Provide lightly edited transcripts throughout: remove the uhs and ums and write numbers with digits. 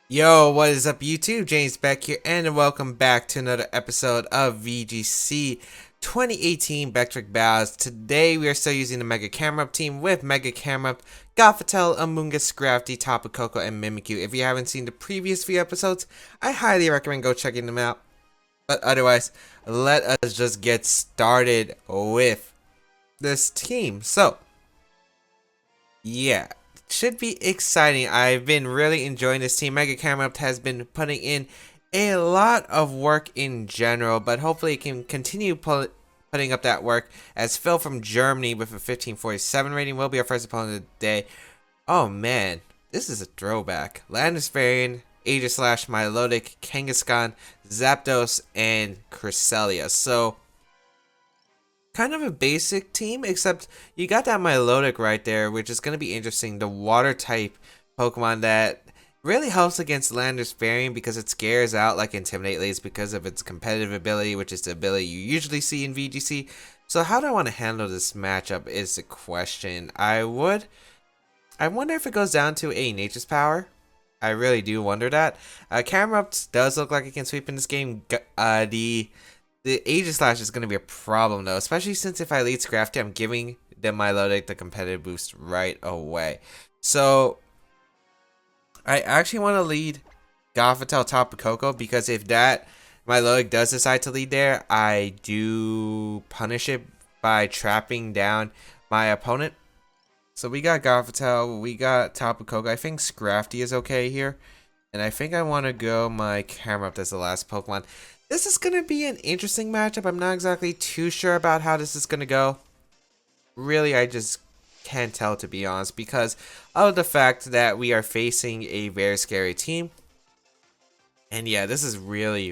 Yo, what is up YouTube? James Baek here, and welcome back to another episode of VGC 2018 Baek Battles. Today we are still using the Mega Camerupt team with Mega Camerupt, Gothitelle, Amoonguss, Scrafty, Tapu Koko, and Mimikyu. If you haven't seen the previous few episodes, I highly recommend go checking them out. But otherwise, let us just get started with this team. So, yeah, should be exciting. I've been really enjoying this team. Mega Camerupt has been putting in a lot of work in general, but hopefully it can continue putting up that work, as Phil from Germany with a 1547 rating will be our first opponent of the day. Oh man, this is a throwback. Landisfarian, Aegislash, Milotic, Kangaskhan, Zapdos, and Cresselia. So kind of a basic team, except you got that Milotic right there, which is going to be interesting. The water type Pokemon that really helps against Landisfarian because it scares out like Intimidate Leads because of its competitive ability, which is the ability you usually see in VGC. So how do I want to handle this matchup is the question. I wonder if it goes down to a Nature's Power. I really do wonder that. Camerupt does look like it can sweep in this game. The Aegislash is going to be a problem though, especially since if I lead Scrafty, I'm giving the Milotic the competitive boost right away. So I actually want to lead Gothitelle, Tapu Koko, because if that Milotic does decide to lead there, I do punish it by trapping down my opponent. So we got Gothitelle, we got Tapu Koko. I think Scrafty is okay here. And I think I want to go my Camerupt as the last Pokemon. This is going to be an interesting matchup. I'm not exactly too sure about how this is going to go. Really, I just can't tell, to be honest, because of the fact that we are facing a very scary team. And yeah, this is really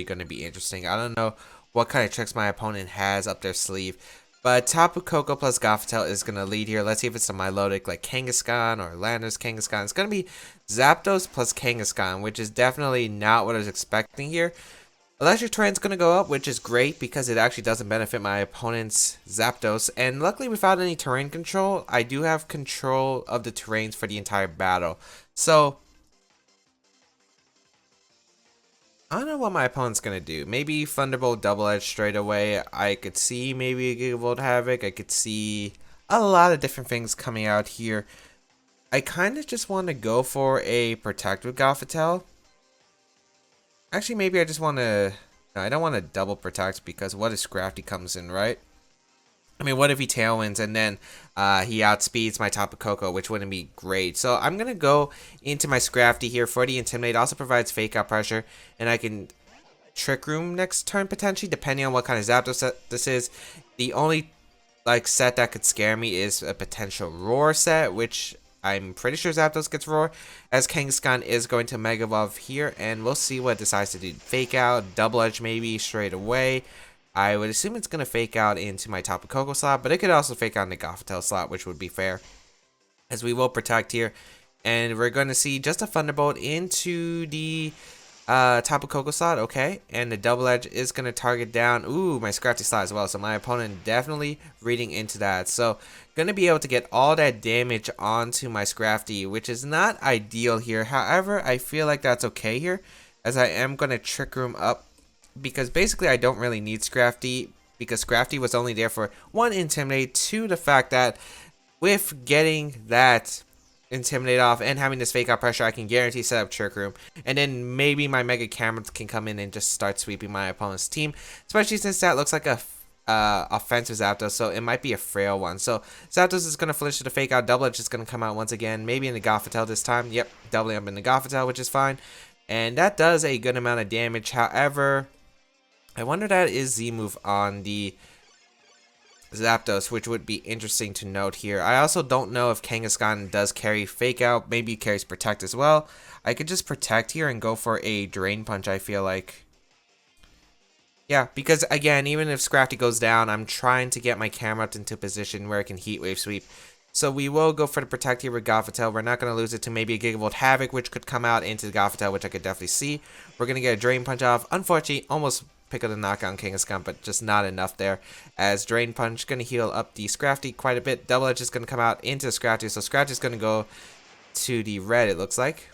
going to be interesting. I don't know what kind of tricks my opponent has up their sleeve. But Tapu Koko plus Gothitelle is going to lead here. Let's see if it's a Milotic like Kangaskhan or Landorus Kangaskhan. It's going to be Zapdos plus Kangaskhan, which is definitely not what I was expecting here. Electric Terrain's going to go up, which is great because it actually doesn't benefit my opponent's Zapdos. And luckily, without any terrain control, I do have control of the terrains for the entire battle. So I don't know what my opponent's going to do. Maybe Thunderbolt Double Edge straight away. I could see maybe a Gigavolt Havoc. I could see a lot of different things coming out here. I kind of just want to go for a Protect with Gothitelle. Actually, maybe I just want to... No, I don't want to double protect because what if Scrafty comes in, right? I mean, what if he Tailwinds and then he outspeeds my Tapu Koko, which wouldn't be great. So I'm going to go into my Scrafty here for the Intimidate. Also provides Fake Out Pressure, and I can Trick Room next turn potentially, depending on what kind of Zapdos set this is. The only set that could scare me is a potential Roar set, which I'm pretty sure Zapdos gets Roar, as Kangaskhan is going to Mega Evolve here, and we'll see what it decides to do. Fake Out, Double Edge maybe straight away. I would assume it's going to Fake Out into my Tapu Koko slot, but it could also Fake Out in the Gothitelle slot, which would be fair, as we will Protect here. And we're going to see just a Thunderbolt into the Tapu Koko slot, okay, and the Double Edge is going to target down, my Scrafty slot as well, so my opponent definitely reading into that. So going to be able to get all that damage onto my Scrafty, which is not ideal here. However, I feel like that's okay here, as I am going to Trick Room up, because basically I don't really need Scrafty, because Scrafty was only there for 1 Intimidate, 2 the fact that with getting that Intimidate off and having this Fake Out Pressure, I can guarantee set up Trick Room, and then maybe my Mega Camerupt can come in and just start sweeping my opponent's team, especially since that looks like a offensive Zapdos, so it might be a frail one. So Zapdos is going to flinch to the Fake Out. Double Edge is going to come out once again, maybe in the Gothitelle this time. Yep, doubling up in the Gothitelle, which is fine, and that does a good amount of damage. However, I wonder that is Z move on the Zapdos, which would be interesting to note here. I also don't know if Kangaskhan does carry Fake Out. Maybe he carries Protect as well. I could just Protect here and go for a Drain Punch, I feel like. Yeah, because again, even if Scrafty goes down, I'm trying to get my Camerupt into a position where it can Heat Wave Sweep. So we will go for the Protect here with Gothitelle. We're not going to lose it to maybe a Gigavolt Havoc, which could come out into the Gothitelle, which I could definitely see. We're going to get a Drain Punch off. Unfortunately, almost pick up the knockout on Kangaskhan, but just not enough there. As Drain Punch going to heal up the Scrafty quite a bit. Double Edge is going to come out into the Scrafty, so Scrafty is going to go to the red, it looks like.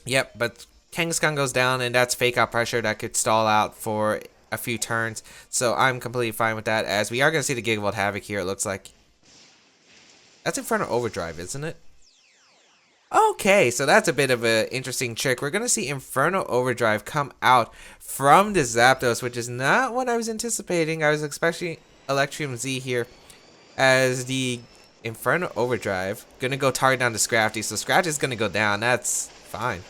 Yep, but Kangaskhan goes down, and that's fake out pressure that could stall out for a few turns. So I'm completely fine with that, as we are going to see the Gigavolt Havoc here, it looks like. That's in front of Overdrive, isn't it? Okay, so that's a bit of an interesting trick. We're going to see Inferno Overdrive come out from the Zapdos, which is not what I was anticipating. I was expecting Electrium Z here as the Inferno Overdrive. Going to go target down to Scrafty, so Scrafty is going to go down. That's fine.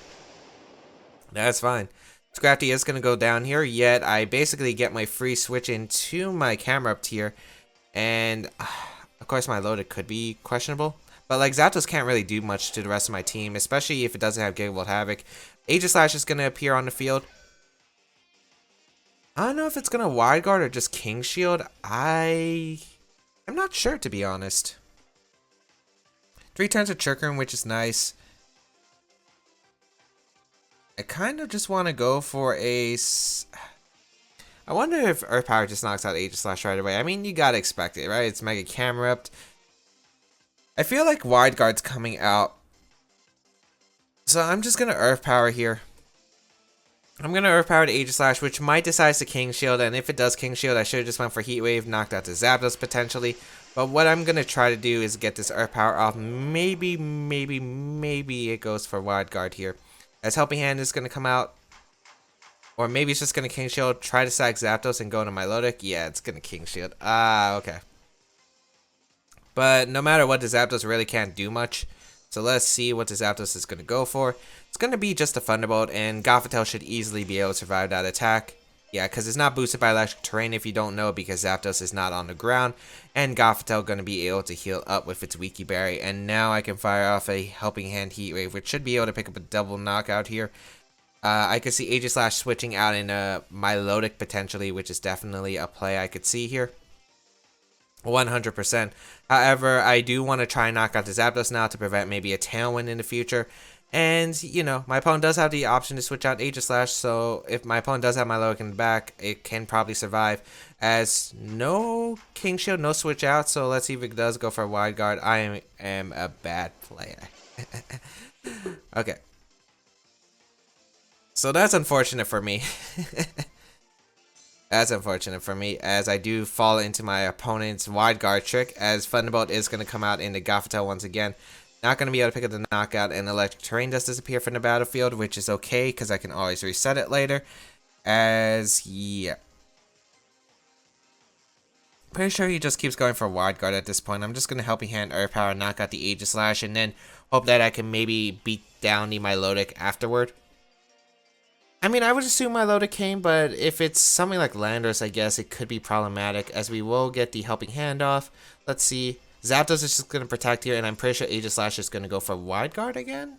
That's fine. Scrafty is going to go down here, yet I basically get my free switch into my Camerupt here. And, of course, my loaded could be questionable. But, like, Zapdos can't really do much to the rest of my team, especially if it doesn't have Gigavolt Havoc. Aegislash is going to appear on the field. I don't know if it's going to Wide Guard or just King Shield. I'm not sure, to be honest. 3 turns of Trick Room, which is nice. I kind of just want to go for a... I wonder if Earth Power just knocks out Aegislash right away. I mean, you gotta expect it, right? It's Mega Camerupt. I feel like Wide Guard's coming out. So I'm just gonna Earth Power here. I'm gonna Earth Power to Aegislash, which might decide to King Shield, and if it does King Shield, I should have just went for Heat Wave, knocked out the Zapdos potentially. But what I'm gonna try to do is get this Earth Power off. Maybe it goes for Wide Guard here. As Helping Hand is gonna come out. Or maybe it's just gonna King Shield, try to sack Zapdos and go into Milotic. Yeah, it's gonna King Shield. Okay. But no matter what, the Zapdos really can't do much. So let's see what the Zapdos is gonna go for. It's gonna be just a Thunderbolt, and Gothitelle should easily be able to survive that attack. Yeah, because it's not boosted by electric terrain if you don't know, because Zapdos is not on the ground. And Gothitelle gonna be able to heal up with its Wiki Berry. And now I can fire off a Helping Hand Heat Wave, which should be able to pick up a double knockout here. I could see Aegislash switching out in Milotic potentially, which is definitely a play I could see here. 100%. However, I do want to try and knock out the Zapdos now to prevent maybe a Tailwind in the future. And, you know, my opponent does have the option to switch out Aegislash, so if my opponent does have Milotic in the back, it can probably survive. As no King Shield, no switch out, so let's see if it does go for a Wide Guard. I am a bad player. Okay. So that's unfortunate for me. That's unfortunate for me, as I do fall into my opponent's Wide Guard trick, as Thunderbolt is going to come out into Gothitelle once again. Not going to be able to pick up the knockout, and Electric Terrain does disappear from the battlefield, which is okay, because I can always reset it later. As, yeah. Pretty sure he just keeps going for Wide Guard at this point. I'm just going to Helping Hand Earth Power, knock out the Aegislash, and then hope that I can maybe beat down the Milotic afterward. I mean, I would assume Milotic came, but if it's something like Landorus, I guess it could be problematic, as we will get the Helping Hand off. Let's see. Zapdos is just going to protect here, and I'm pretty sure Aegislash is going to go for Wide Guard again?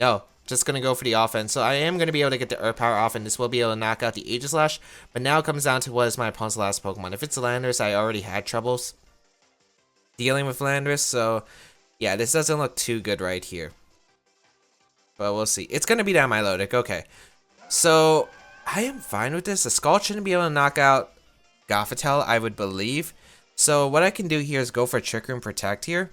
No, just going to go for the offense. So I am going to be able to get the Earth Power off, and this will be able to knock out the Aegislash. But now it comes down to what is my opponent's last Pokemon. If it's Landorus, I already had troubles dealing with Landorus, so yeah, this doesn't look too good right here. But we'll see. It's going to be down Milotic. Okay. So, I am fine with this. The Skull shouldn't be able to knock out Gothitelle, I would believe. So, what I can do here is go for Trick Room Protect here.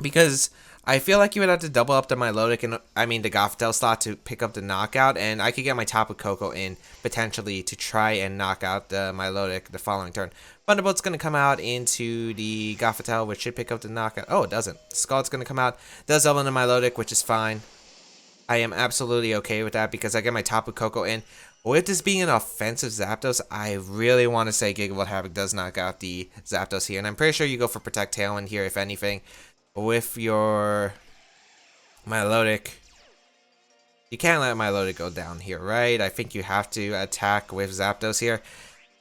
Because I feel like you would have to double up the Milotic, and the Gothitelle slot to pick up the knockout. And I could get my Tapu Koko in, potentially, to try and knock out the Milotic the following turn. Thunderbolt's going to come out into the Gothitelle, which should pick up the knockout. Oh, it doesn't. Skull's going to come out. Does double into Milotic, which is fine. I am absolutely okay with that because I get my Tapu Koko in. With this being an offensive Zapdos, I really want to say Gigavolt Havoc does knock out the Zapdos here. And I'm pretty sure you go for Protect Tailwind here, if anything. With your Milotic. You can't let Milotic go down here, right? I think you have to attack with Zapdos here.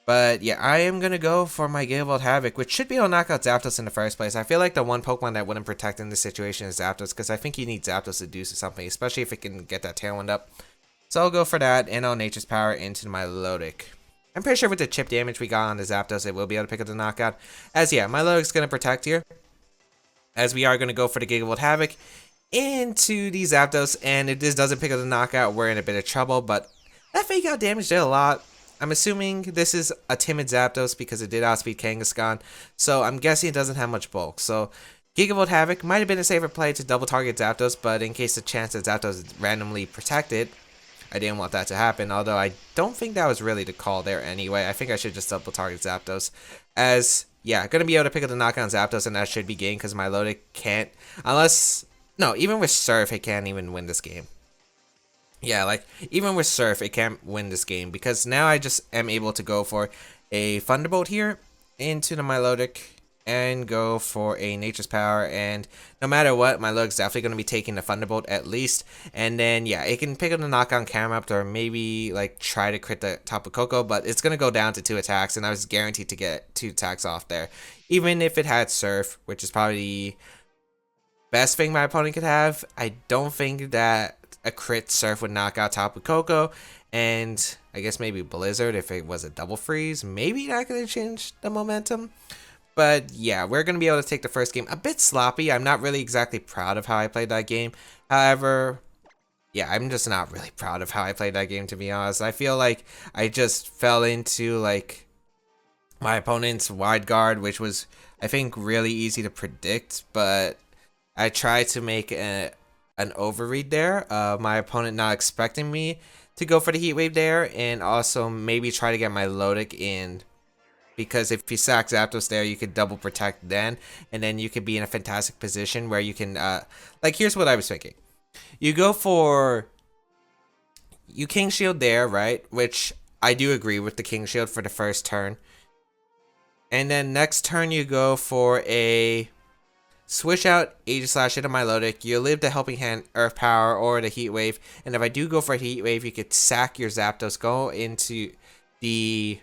But yeah, I am going to go for my Gigavolt Havoc, which should be able to knock out Zapdos in the first place. I feel like the one Pokemon that wouldn't protect in this situation is Zapdos, because I think you need Zapdos to do something, especially if it can get that Tailwind up. So I'll go for that, and I'll Nature's Power into my Milotic. I'm pretty sure with the chip damage we got on the Zapdos, it will be able to pick up the knockout. As yeah, Milotic's going to protect here. As we are going to go for the Gigavolt Havoc into the Zapdos, and if this doesn't pick up the knockout, we're in a bit of trouble, but that fake out damage did a lot. I'm assuming this is a timid Zapdos because it did outspeed Kangaskhan, so I'm guessing it doesn't have much bulk. So Gigavolt Havoc might have been a safer play to double target Zapdos, but in case the chance that Zapdos is randomly protected, I didn't want that to happen, although I don't think that was really the call there anyway. I think I should just double target Zapdos, as, yeah, going to be able to pick up the knockout on Zapdos, and that should be game, because Milotic can't, unless, no, even with Surf, it can't even win this game. Yeah, like, even with Surf, it can't win this game, because now I just am able to go for a Thunderbolt here into the Milotic, and go for a Nature's Power, and no matter what, Milotic's definitely going to be taking the Thunderbolt at least, and then, yeah, it can pick up the knockout Camerupt, or maybe, like, try to crit the Tapu Koko, but it's going to go down to 2 attacks, and I was guaranteed to get 2 attacks off there, even if it had Surf, which is probably the best thing my opponent could have. I don't think that a crit Surf would knock out Tapu Koko, and I guess maybe Blizzard if it was a double freeze, maybe that could have changed the momentum. But yeah, we're going to be able to take the first game a bit sloppy. I'm not really exactly proud of how I played that game. However, yeah, I'm just not really proud of how I played that game, to be honest. I feel like I just fell into like my opponent's wide guard, which was, I think, really easy to predict. But I tried to make an overread there. My opponent not expecting me to go for the Heat Wave there, and also maybe try to get my Milotic in. Because if you sack Zapdos there, you could double protect then, and then you could be in a fantastic position where you can, like, here's what I was thinking. You go for, you King Shield there, right? Which I do agree with the King Shield for the first turn. And then next turn you go for a switch out Aegislash into Milotic. You live the Helping Hand, Earth Power, or the Heat Wave. And if I do go for a Heat Wave, you could sack your Zapdos, go into the...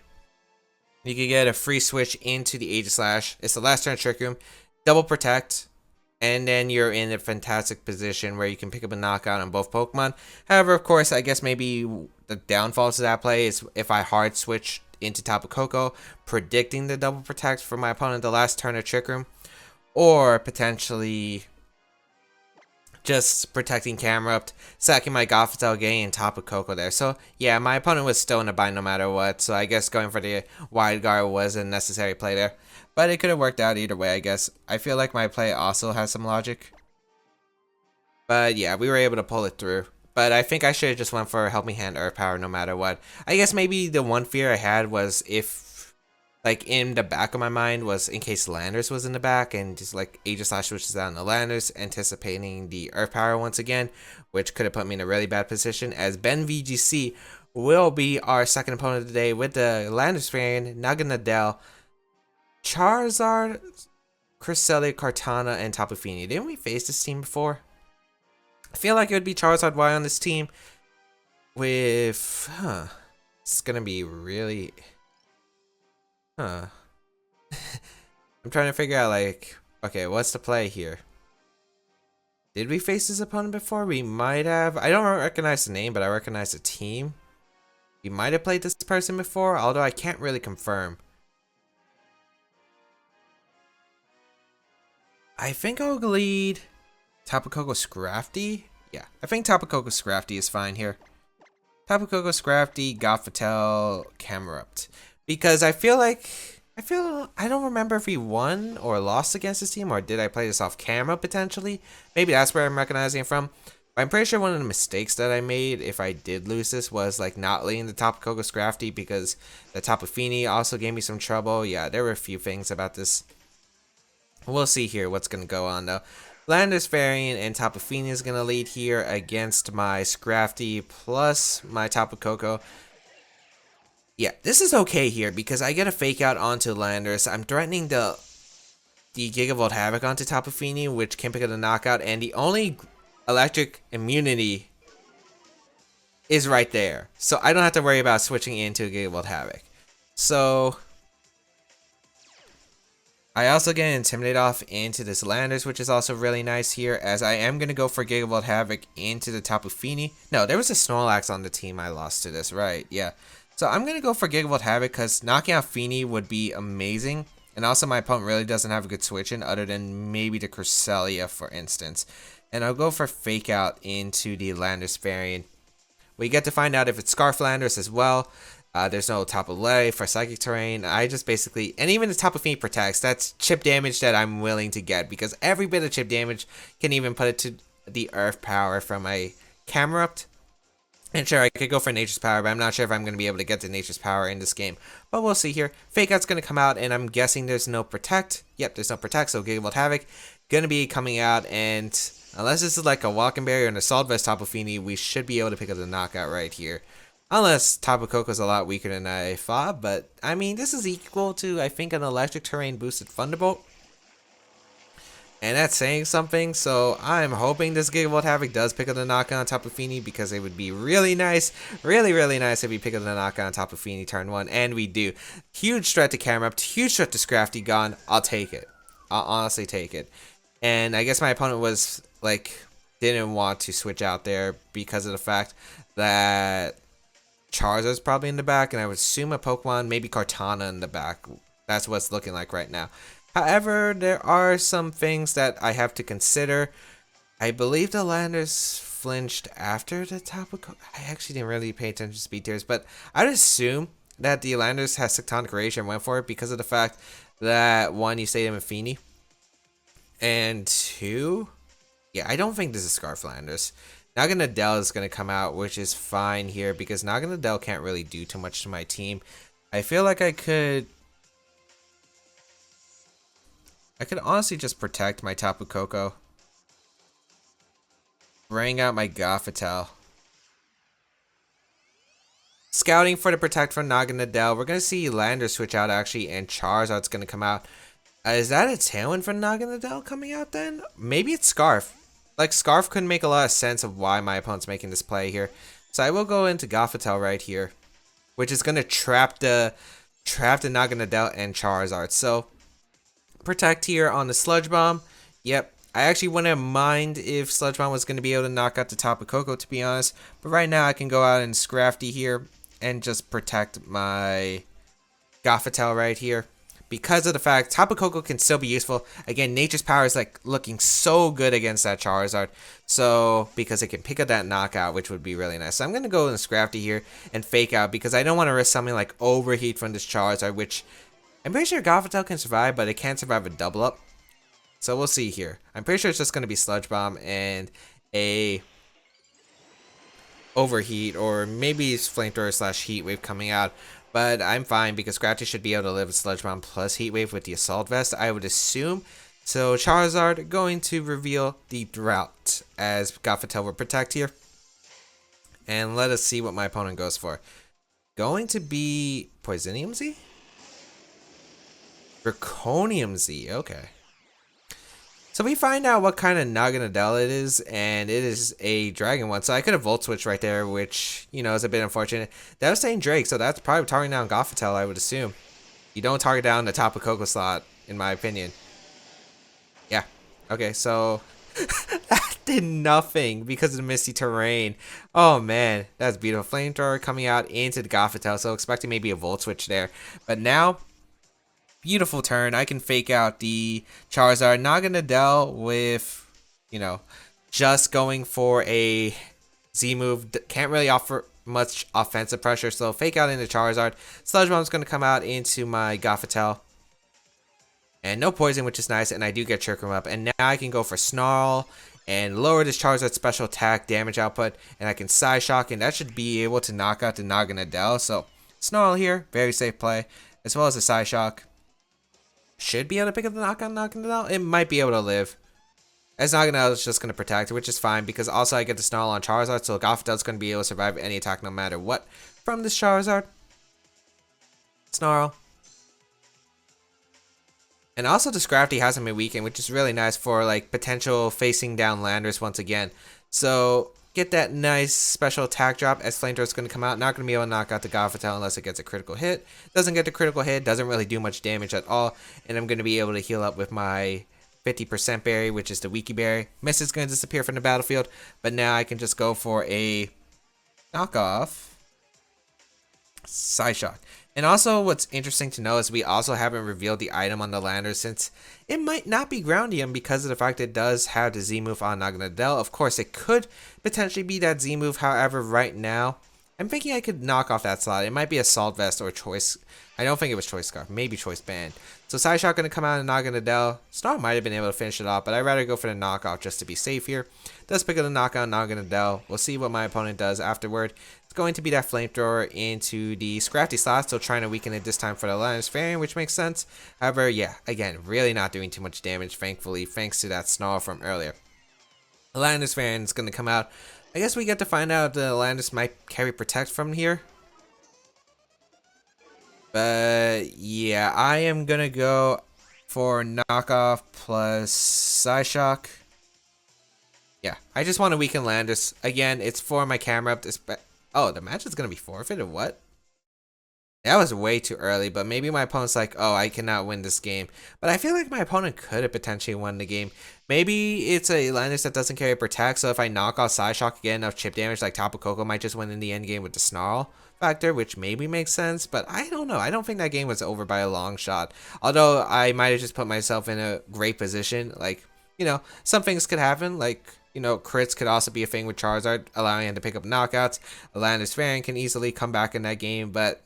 You can get a free switch into the Aegislash. It's the last turn Trick Room. Double Protect. And then you're in a fantastic position where you can pick up a knockout on both Pokemon. However, of course, I guess maybe the downfall to that play is if I hard switch into Tapu Koko, predicting the Double Protect for my opponent the last turn of Trick Room. Or potentially just protecting Camerupt, sacking my Gothitelle, getting Tapu Koko there. So yeah, my opponent was still in a bind no matter what, so I guess going for the wide guard was a necessary play there. But it could have worked out either way, I guess. I feel like my play also has some logic. But yeah, we were able to pull it through. But I think I should have just went for Helping Hand Earth Power no matter what. I guess maybe the one fear I had was if, like, in the back of my mind was in case Landers was in the back and just like Aegislash switches out on the Landers, anticipating the Earth Power once again, which could have put me in a really bad position, as Ben VGC will be our second opponent today with the Landers variant, Naganadel, Charizard, Cresselia, Kartana, and Tapu Fini. Didn't we face this team before? I feel like it would be Charizard Y on this team with, it's gonna be really, I'm trying to figure out, like, okay, what's the play here? Did we face this opponent before? We might have. I don't recognize the name, but I recognize the team. We might have played this person before, although I can't really confirm. I think I'll lead Tapu Koko Scrafty. Yeah, I think Tapu Koko Scrafty is fine here. Tapu Koko Scrafty, Gothitelle, Camerupt. Because I don't remember if he won or lost against this team, or did I play this off camera potentially? Maybe that's where I'm recognizing it from. But I'm pretty sure one of the mistakes that I made, if I did lose this, was like not leading the Tapu Koko Scrafty because the Tapu Fini also gave me some trouble. Yeah, there were a few things about this. We'll see here what's going to go on though. Landers variant and Tapu Fini is going to lead here against my Scrafty plus my Tapu Koko. Yeah, this is okay here because I get a fake out onto Landers. I'm threatening the Gigavolt Havoc onto Tapu Fini, which can pick up the knockout, and the only electric immunity is right there. So I don't have to worry about switching into Gigavolt Havoc. So I also get Intimidate off into this Landers, which is also really nice here, as I am going to go for Gigavolt Havoc into the Tapu Fini. No, there was a Snorlax on the team I lost to this, right? Yeah. So I'm going to go for Gigavolt Havoc because knocking out Fini would be amazing. And also my opponent really doesn't have a good switch in other than maybe the Cresselia, for instance. And I'll go for Fake Out into the Landers variant. We get to find out if it's Scarf Landers as well. There's no Tapu Lele for Psychic Terrain. I just basically, and even the Tapu Fini protects. That's chip damage that I'm willing to get because every bit of chip damage can even put it to the Earth Power from my Camerupt. And sure, I could go for Nature's Power, but I'm not sure if I'm going to be able to get to Nature's Power in this game. But we'll see here. Fake Out's going to come out, and I'm guessing there's no Protect. Yep, there's no Protect, so Gigavolt Havoc going to be coming out, and unless this is like a Welcome Berry or an Assault Vest Tapu Fini, we should be able to pick up the knockout right here. Unless Tapu Koko's a lot weaker than I thought, but I mean, this is equal to, I think, an Electric Terrain boosted Thunderbolt. And that's saying something, so I'm hoping this Gigavolt Havoc does pick up the knockout on Tapu Fini because it would be really nice, really nice if we pick up the knockout on Tapu Fini turn 1, and we do. Huge threat to Camerupt, huge threat to Scrafty gone. I'll take it. I'll honestly take it. And I guess my opponent was, like, didn't want to switch out there because of the fact that Charizard's probably in the back, and I would assume a Pokemon, maybe Kartana in the back. That's what it's looking like right now. However, there are some things that I have to consider. I believe the Landers flinched after the Tapu Koko. I actually didn't really pay attention to speed tiers, but I'd assume that the Landers has Tectonic Erasure and went for it because of the fact that, one, you stayed in Fini, and two, yeah, I don't think this is Scarf Landers. Naganadel is going to come out, which is fine here because Naganadel can't really do too much to my team. I feel like I could honestly just protect my Tapu Koko. Bring out my Gothitelle. Scouting for the protect from Naganadel. We're going to see Lander switch out actually, and Charizard's going to come out. Is that a Tailwind from Naganadel coming out then? Maybe it's Scarf. Like, Scarf couldn't make a lot of sense of why my opponent's making this play here. So I will go into Gothitelle right here, which is going to trap the Naganadel and Charizard. So, protect here on the Sludge Bomb. Yep, I actually wouldn't mind if Sludge Bomb was going to be able to knock out the Tapu Koko, to be honest. But right now, I can go out and Scrafty here and just protect my Gothitelle right here. Because of the fact Tapu Koko can still be useful. Again, Nature's Power is like looking so good against that Charizard. So, because it can pick up that knockout, which would be really nice. So I'm going to go in Scrafty here and Fake Out because I don't want to risk something like Overheat from this Charizard, which I'm pretty sure Gothitelle can survive, but it can't survive a double up. So we'll see here. I'm pretty sure it's just going to be Sludge Bomb and a Overheat, or maybe it's Flamethrower / Heat Wave coming out. But I'm fine because Scrafty should be able to live with Sludge Bomb plus Heat Wave with the Assault Vest, I would assume. So Charizard going to reveal the Drought as Gothitelle will protect here. And let us see what my opponent goes for. Going to be Poisonium Z? Draconium Z, okay. So we find out what kind of Naganadel it is, and it is a Dragon one. So I could have Volt Switch right there, which, you know, is a bit unfortunate. That was saying Drake, so that's probably targeting down Gothitelle, I would assume. You don't target down the Tapu Koko slot, in my opinion. Yeah. Okay, so that did nothing because of the Misty Terrain. Oh, man. That's beautiful. Flamethrower coming out into the Gothitelle, so expecting maybe a Volt Switch there. But now, beautiful turn. I can Fake Out the Charizard. Naganadel with, you know, just going for a Z move. Can't really offer much offensive pressure, so Fake Out into Charizard. Sludge Bomb's going to come out into my Gothitelle. And no poison, which is nice, and I do get Chircrum up. And now I can go for Snarl and lower this Charizard's special attack damage output, and I can Psyshock, and that should be able to knock out the Naganadel. So Snarl here, very safe play, as well as a Psyshock. Should be able to pick up the knockout Naganadel. It might be able to live. As Naganadel is just going to protect, which is fine because also I get the Snarl on Charizard, so Gothitel's going to be able to survive any attack no matter what from this Charizard. Snarl. And also the Scrafty hasn't been weakened, which is really nice for like potential facing down Landers once again. So get that nice special attack drop as Flamethrower is going to come out. Not going to be able to knock out the Gothitelle unless it gets a critical hit. Doesn't get the critical hit, doesn't really do much damage at all. And I'm going to be able to heal up with my 50% berry, which is the Wiki Berry. Mist is going to disappear from the battlefield, but now I can just go for a knockoff Psyshock. And also what's interesting to know is we also haven't revealed the item on the Lander since it might not be Groundium because of the fact it does have the Z move on Naganadel. Of course, it could potentially be that Z move. However, right now, I'm thinking I could knock off that slot. It might be Assault Vest or Choice. I don't think it was Choice Scarf. Maybe Choice Band. So Side Shot going to come out and knock on Adele. Snarl might have been able to finish it off, but I'd rather go for the knockoff just to be safe here. Does pick up the knockout, knock on Adele. We'll see what my opponent does afterward. It's going to be that Flamethrower into the Scrafty slot, still trying to weaken it this time for the Linus variant, which makes sense. However, yeah, again, really not doing too much damage, thankfully, thanks to that Snarl from earlier. The Linus variant is going to come out. I guess we get to find out if the Landis might carry Protect from here. But yeah, I am gonna go for knockoff plus Psyshock. Yeah, I just want to weaken Landis. Again, it's for my Camerupt. Oh, the match is gonna be forfeited? What? That was way too early, but maybe my opponent's like, oh, I cannot win this game. But I feel like my opponent could have potentially won the game. Maybe it's a Landis that doesn't carry Protect, so if I knock off Psyshock again, enough chip damage, like Tapu Koko might just win in the end game with the Snarl factor, which maybe makes sense, but I don't know. I don't think that game was over by a long shot. Although I might have just put myself in a great position. Like, you know, some things could happen, like, you know, crits could also be a thing with Charizard, allowing him to pick up knockouts. A Landis variant can easily come back in that game, but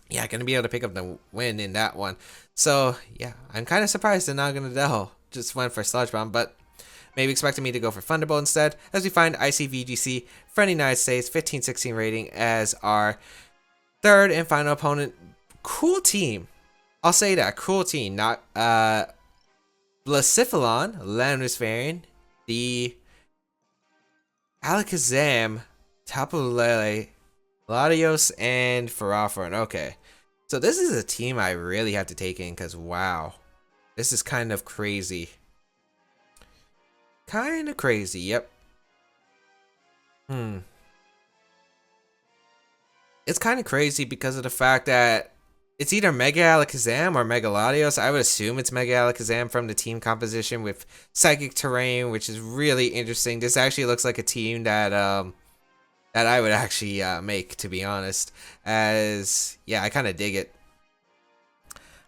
yeah, gonna be able to pick up the win in that one. So yeah, I'm kind of surprised they're not gonna Dell. Just went for Sludge Bomb, but maybe expecting me to go for Thunderbolt instead. As we find ICVGC from the United States, 15-16 rating as our third and final opponent. Cool team. I'll say that. Cool team. Not Blacephalon, Landis variant, the Alakazam, Tapu Lele, Latios, and Farafron. Okay. So this is a team I really have to take in because, wow. This is kind of crazy. Kind of crazy, yep. It's kind of crazy because of the fact that it's either Mega Alakazam or Mega Latios. I would assume it's Mega Alakazam from the team composition with Psychic Terrain, which is really interesting. This actually looks like a team that that I would actually make, to be honest. As, yeah, I kind of dig it.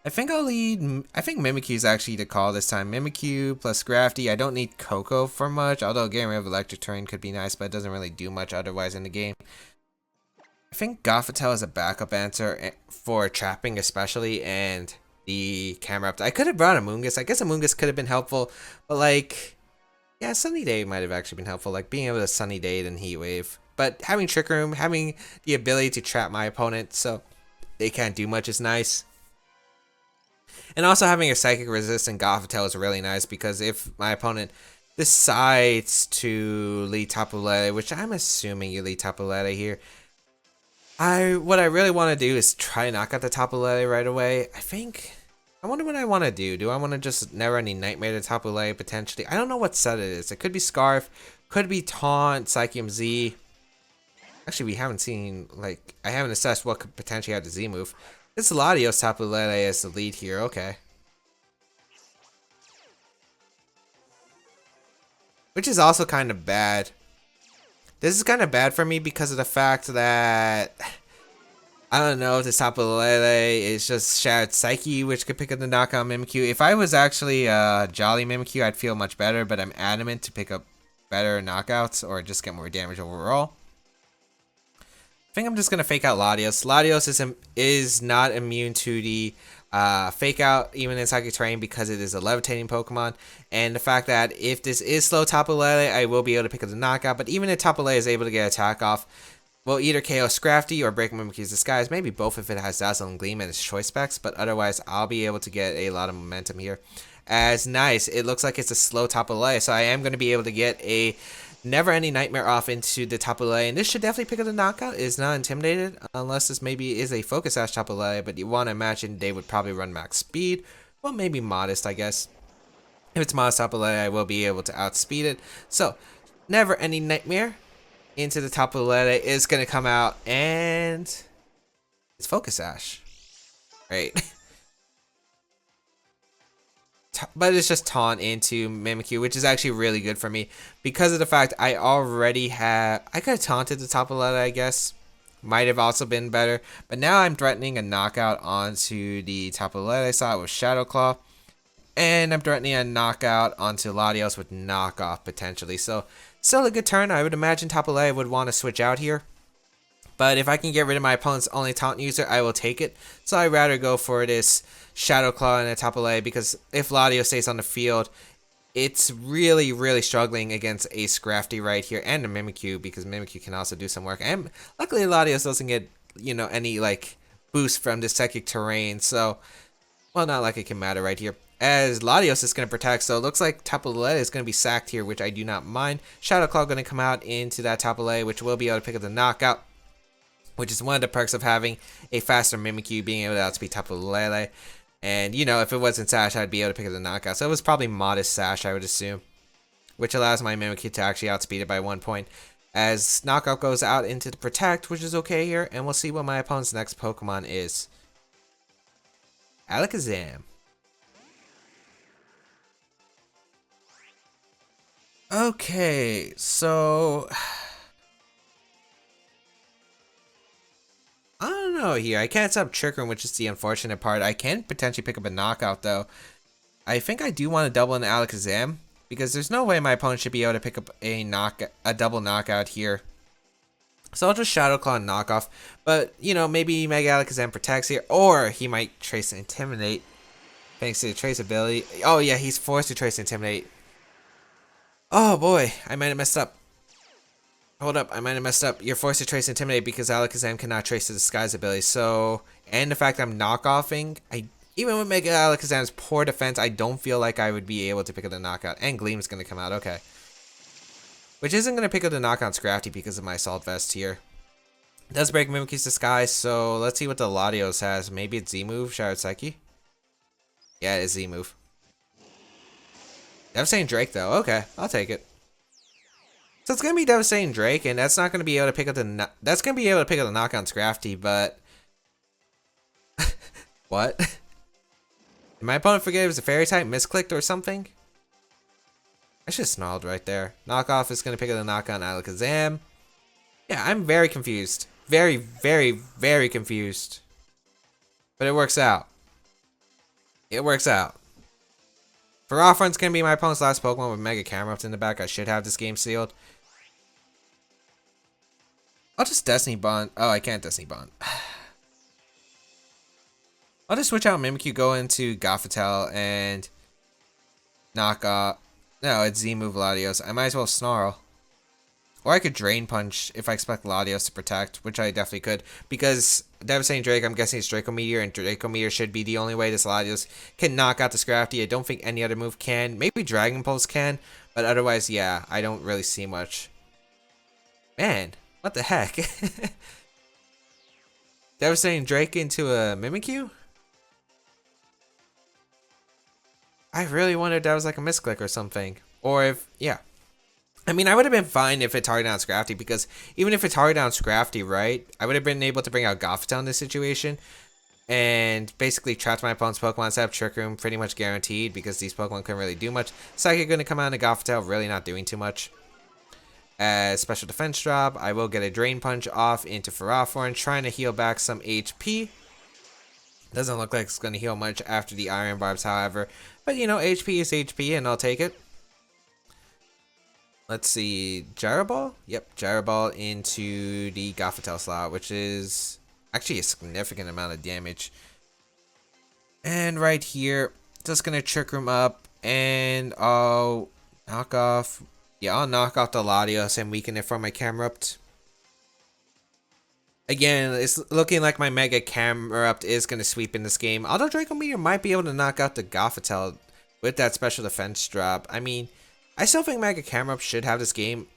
I think I'll lead, I think Mimikyu's actually the call this time. Mimikyu plus Scrafty. I don't need Coco for much, although getting rid of Electric Terrain could be nice, but it doesn't really do much otherwise in the game. I think Gothitelle is a backup answer for trapping especially, and the Camerupt. I could have brought Amoonguss. I guess Amoonguss could have been helpful, but like, yeah, Sunny Day might have actually been helpful, like being able to Sunny Day and Heat Wave. But having Trick Room, having the ability to trap my opponent so they can't do much is nice. And also having a Psychic Resistant Gothitelle is really nice because if my opponent decides to lead Tapu Lele, which I'm assuming you lead Tapu Lele here, what I really want to do is try to knock out the Tapu Lele right away. I wonder what I want to do. Do I want to just Never Ending Nightmare to Tapu Lele potentially? I don't know what set it is. It could be Scarf, could be Taunt, Psychium Z. Actually, we haven't seen, like, I haven't assessed what could potentially have the Z move. It's Latios Tapu Lele as the lead here, okay. Which is also kind of bad. This is kind of bad for me because of the fact that, I don't know if this Tapu Lele is just Shattered Psyche, which could pick up the knockout Mimikyu. If I was actually Jolly Mimikyu, I'd feel much better, but I'm adamant to pick up better knockouts or just get more damage overall. I think I'm just going to fake out Latios. Latios is not immune to the fake out even in Psychic Terrain because it is a levitating Pokemon. And the fact that if this is slow Tapu Lele, I will be able to pick up the knockout. But even if Tapu Lele is able to get attack off, we'll either KO Scrafty or break Mimikyu's Disguise. Maybe both if it has Dazzle and Gleam and its choice specs. But otherwise, I'll be able to get a lot of momentum here. As nice, it looks like it's a slow Tapu Lele. So I am going to be able to get a Never Ending Nightmare off into the Tapu Lele, and this should definitely pick up the knockout. It is not intimidated unless this maybe is a Focus Sash Tapu Lele, but you want to imagine they would probably run max speed. Well, maybe modest, I guess. If it's modest Tapu Lele, I will be able to outspeed it. So, Never Ending Nightmare into the Tapu Lele is going to come out, and it's Focus Sash. Right. But it's just Taunt into Mimikyu, which is actually really good for me because of the fact I already have. I could have taunted the Tapu Lele, I guess. Might have also been better. But now I'm threatening a knockout onto the Tapu Lele. I saw it with Shadow Claw. And I'm threatening a knockout onto Latios with knockoff potentially. So, still a good turn. I would imagine Tapu Lele would want to switch out here. But if I can get rid of my opponent's only taunt user, I will take it. So I'd rather go for this Shadow Claw and a Tapu Lele, because if Latios stays on the field, it's really struggling against a Scrafty right here, and a Mimikyu, because Mimikyu can also do some work. And luckily Latios doesn't get, you know, any like boost from the Psychic Terrain, so, well, not like it can matter right here. As Latios is going to protect, so it looks like Tapu Lele is going to be sacked here, which I do not mind. Shadow Claw going to come out into that Tapu Lele, which will be able to pick up the knockout, which is one of the perks of having a faster Mimikyu, being able to outspeed Tapu Lele. And, you know, if it wasn't Sash, I'd be able to pick up the knockout. So it was probably modest Sash, I would assume, which allows my Mimikyu to actually outspeed it by 1 point. As knockout goes out into the protect, which is okay here, and we'll see what my opponent's next Pokemon is. Alakazam. Okay, so I don't know here. I can't stop Trick Room, which is the unfortunate part. I can potentially pick up a knockout, though. I think I do want to double an Alakazam, because there's no way my opponent should be able to pick up a double knockout here. So I'll just Shadow Claw and knock off. But, you know, maybe Mega Alakazam protects here, or he might Trace and Intimidate, thanks to the Trace ability. Oh yeah, he's forced to Trace and Intimidate. Oh boy, I might have messed up. Hold up, I might have messed up. You're forced to Trace Intimidate because Alakazam cannot trace the Disguise ability. So, and the fact I'm knockoffing, even with Mega Alakazam's poor defense, I don't feel like I would be able to pick up the knockout. And Gleam's going to come out, okay. Which isn't going to pick up the knockout Scrafty because of my Assault Vest here. It does break Mimikyu's Disguise, so let's see what the Latios has. Maybe it's Z-move, Shattered Psyche? Yeah, it is Z-move. Devastating Drake though, okay, I'll take it. So it's gonna be Devastating Drake, and that's not gonna be able to pick up the knockout Scrafty, but what? Did my opponent forget it was a Fairy type, misclicked or something? I should have snarled right there. Knockoff is gonna pick up the knockout Alakazam. Yeah, I'm very confused. Very confused. But it works out. It works out. Ferrothorn's gonna be my opponent's last Pokemon with Mega Camerupt in the back. I should have this game sealed. I'll just Destiny Bond. Oh, I can't Destiny Bond. I'll just switch out Mimikyu, go into Gothitelle, and knock off. No, it's Z-move Latios. I might as well Snarl. Or I could Drain Punch if I expect Latios to protect, which I definitely could. Because Devastating Drake, I'm guessing it's Draco Meteor, and Draco Meteor should be the only way this Latios can knock out the Scrafty. I don't think any other move can. Maybe Dragon Pulse can, but otherwise, yeah, I don't really see much. Man, what the heck? Devastating Drake into a Mimikyu? I really wondered if that was like a misclick or something. Or if, yeah. I mean, I would have been fine if it targeted on Scrafty, because even if it targeted on Scrafty, right, I would have been able to bring out Gothitelle in this situation and basically trapped my opponent's Pokemon, set up Trick Room pretty much guaranteed, because these Pokemon couldn't really do much. Psychic going to come out of Gothitelle, really not doing too much. As special defense drop, I will get a Drain Punch off into Ferrothorn, trying to heal back some HP. Doesn't look like it's going to heal much after the Iron Barbs, however. But, you know, HP is HP, and I'll take it. Let's see, Gyro Ball? Yep, Gyro Ball into the Gothitelle slot, which is actually a significant amount of damage. And right here, just gonna Trick Room up, and I'll knock off, yeah, I'll knock off the Latios and weaken it from my Camerupt. Again, it's looking like my Mega Camerupt is gonna sweep in this game, although Draco Meteor might be able to knock out the Gothitelle with that special defense drop. I mean, I still think Mega Camerupt should have this game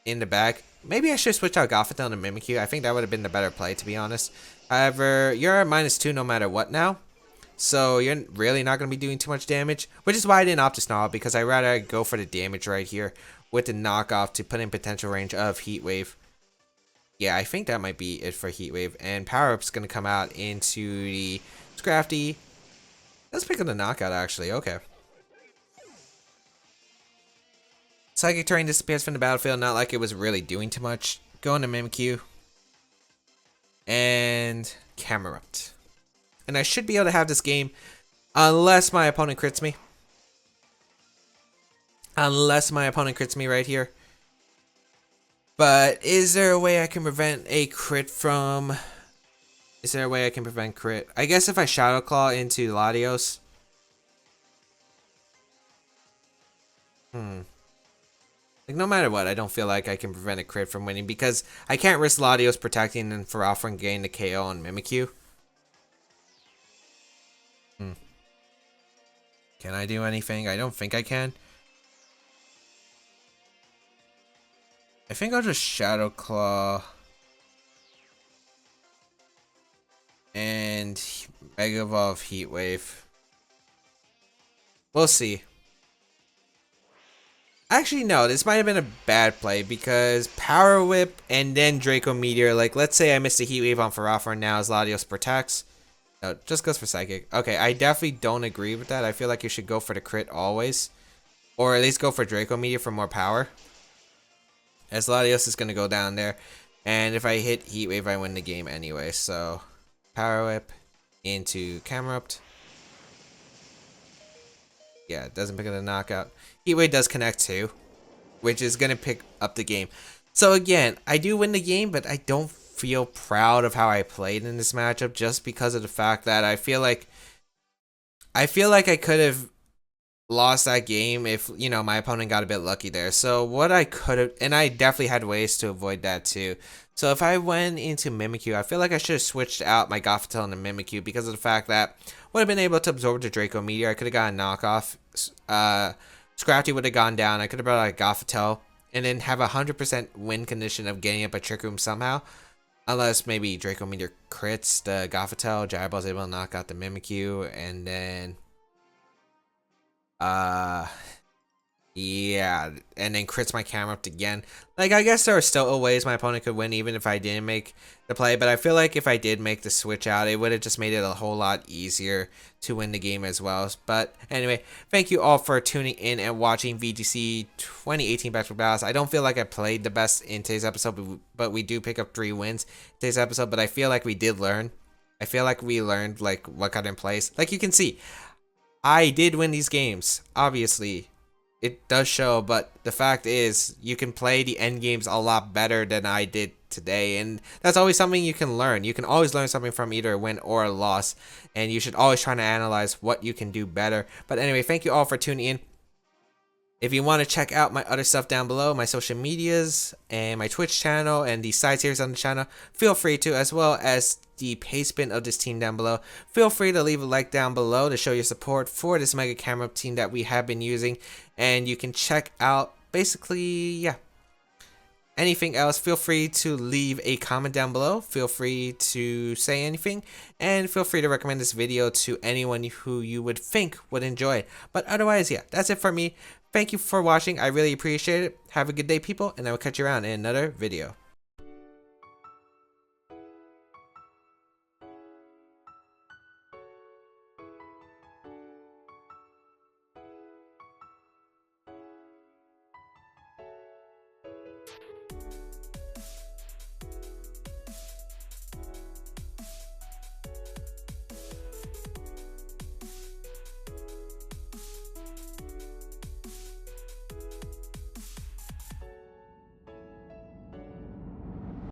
in the back. Maybe I should switch out Gothitelle to Mimikyu. I think that would have been the better play, to be honest. However, you're at -2 no matter what now. So you're really not going to be doing too much damage. Which is why I didn't opt to Snarl, because I'd rather go for the damage right here with the knockoff to put in potential range of Heat Wave. Yeah, I think that might be it for Heat Wave. And Power Up's going to come out into the Scrafty. Let's pick up the knockout, actually. Okay. Psychic Terrain disappears from the battlefield, not like it was really doing too much. Going to Mimikyu. And Camerupt. And I should be able to have this game unless my opponent crits me. Unless my opponent crits me right here. But is there a way I can prevent a crit from... Is there a way I can prevent crit? I guess if I Shadow Claw into Latios. Like, no matter what, I don't feel like I can prevent a crit from winning because I can't risk Latios protecting and for offering getting the KO on Mimikyu. Can I do anything? I don't think I can. I think I'll just Shadow Claw. And Mega Evolve Heat Wave. We'll see. Actually, no, this might have been a bad play because Power Whip and then Draco Meteor. Like, let's say I missed a Heat Wave on Farafra and now as Latios protects. No, just goes for Psychic. Okay, I definitely don't agree with that. I feel like you should go for the crit always. Or at least go for Draco Meteor for more power. As Latios is going to go down there. And if I hit Heat Wave, I win the game anyway. So, Power Whip into Camerupt. Yeah, it doesn't pick up the knockout. Heat Wave does connect too, which is going to pick up the game. So again, I do win the game, but I don't feel proud of how I played in this matchup just because of the fact that I feel like I could have lost that game if, you know, my opponent got a bit lucky there. So what I could have, and I definitely had ways to avoid that too. So if I went into Mimikyu, I feel like I should have switched out my Gothitelle into Mimikyu because of the fact that would have been able to absorb the Draco Meteor. I could have got a knockoff. Scrafty would have gone down. I could have brought out a Gothitelle and then have a 100% win condition of getting up a Trick Room somehow. Unless maybe Draco Meteor crits the Gothitelle, Gyro Ball's able to knock out the Mimikyu, and then yeah, and then crits my Camerupt again. Like, I guess there are still ways my opponent could win even if I didn't make the play, but I feel like if I did make the switch out, it would have just made it a whole lot easier to win the game as well. But anyway, thank you all for tuning in and watching VGC 2018 Back Battles. I don't feel like I played the best in today's episode, but we do pick up 3 wins in today's episode, but I feel like we did learn. I feel like we learned, like, what got in place. Like, you can see, I did win these games, obviously. It does show, but the fact is, you can play the end games a lot better than I did today, and that's always something you can learn. You can always learn something from either a win or a loss, and you should always try to analyze what you can do better. But anyway, thank you all for tuning in. If you want to check out my other stuff down below, my social medias and my Twitch channel and the side series on the channel, feel free to, as well as the paste bin of this team down below. Feel free to leave a like down below to show your support for this Mega Camerupt team that we have been using. And you can check out basically, yeah, anything else. Feel free to leave a comment down below. Feel free to say anything. And feel free to recommend this video to anyone who you would think would enjoy it. But otherwise, yeah, that's it for me. Thank you for watching. I really appreciate it. Have a good day, people, and I will catch you around in another video.